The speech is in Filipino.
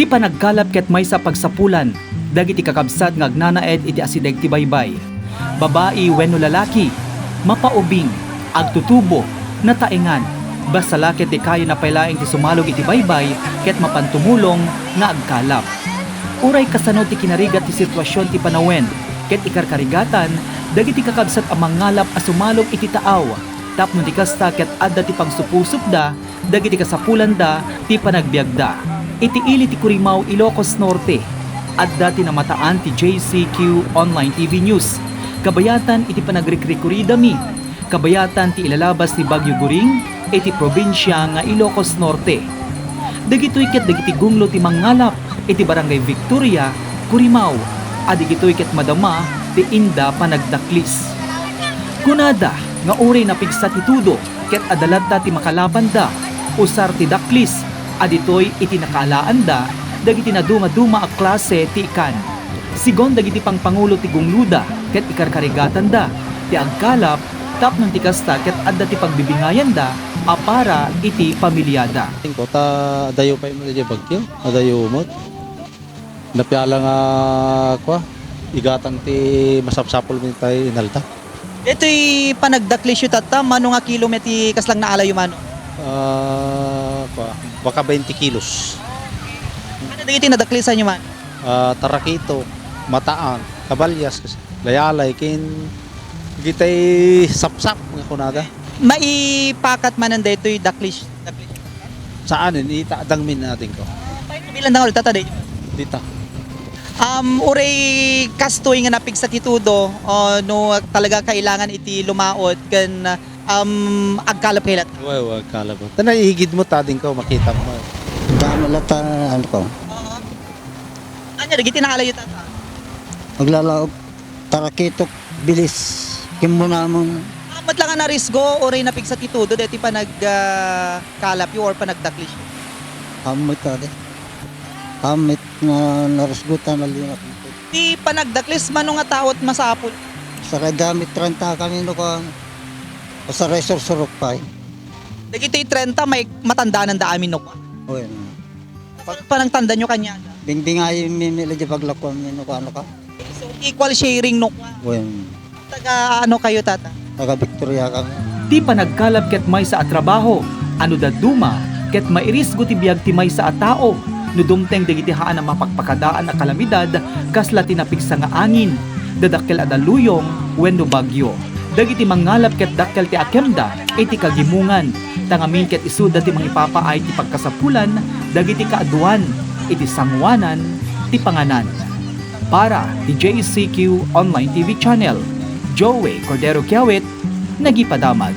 pa nagkalap ket may sa pagsapulan, dagiti kakabsat nga agnanaed iti asideg ti baybay. Babae wenno lalaki, mapaubing, agtutubo, nataengan, basta laket di kayo napailaing ti sumalog iti baybay ket mapantumulong nga agkalap. Uray kasano ti kinarigat ti sitwasyon ti panawen, ket ikarkarigatan, dagiti kakabsat ang mangalap a sumalog iti taaw, tapno ti kasta ket adda ti pangsupusupda, dagiti kasapulan da ti panagbiagda. Iti ili ti Curimaw, Ilocos Norte, adda ti namataan ti JCQ Online TV News. Kabayatan iti panagrikrikuridami, kabayatan ti ilalabas ti Bagyo Guring, iti probinsya nga Ilocos Norte. Dagitoy ket dagiti gunglo ti mangalap, iti Barangay Victoria, Curimaw, adigitoy ket madama ti inda panagdaklis. Kunada nga uray napigsa ti tudo, ket adaladta ti makalapanda, usar ti daklis, aditoy iti nakaalaan da, dagiti naduma-duma a klase ti ikan. Sigon dagiti pangpangulo ti gungluda, ket ikarkarigatan da, ti agkalap, tapno ti kasta ket adda ti pagbibingayan da, apara iti pamilyada. Kota adayo pa mo di bagyo, adayo mo. Napiala nga kwa, igatan ti masapsapol mi tay inalta. Ito'y panagdaklis yu tata, mano nga kilometri kaslang naalayo mano? Baka 20 kilos. Ano dagiti nadaklisan nyo man? Tarakito, Mataan, Caballas, Layalay, kin gitay sapsap nga kunada. Maipakat man nanda ito'y daklis. Saan itaadang min natin ko. Bilang na ulit tata day. Dita. Uray kastoy nga napig sa titudo, no talaga kailangan iti lumaot kan agkalap kailat. Wag kalab. Tanay ihigid mo tading ko makita mo. Dami lata ano ko. Anya dagiti naalayo tata. Maglalaog tarakitok bilis kimmo namon. Amat lang nga narisgo uray napig sa titudo deti pa nagkalap yu or pa nagdaklis. Amit ade. Amit na narasgutan na linap. Di pa nagdaklis mano nga taot masapol. Sa gamit 30 kami no ko. Sa resort surok pa. Dagiti 30 may matanda ng daamin no. Oy. Pa nang tanda nyo kanya. Bingbingay mi medyo paglakon mi no ko ano ka. So equal sharing no. Oy. Taga ano kayo tata? Taga Victoria kami. Ti panagkalap ket may sa atrabaho, ano daduma, ket mairisgo ti biag ti may sa atao, no dumteng dagiti haan ang mapagpakadaan a kalamidad, kasla tinapigsa nga angin, dadakkel adaluyong, wenno bagyo. Dagiti mangalap ket dakkel ti akemda, iti kagimungan, tangamin ket isuda ti mangipapaay ti pagkasapulan, dagiti kaaduan, iti sangwanan, ti panganan. Para ti JCQ Online TV Channel, Joey Cordero Kiawit, nagipadamag.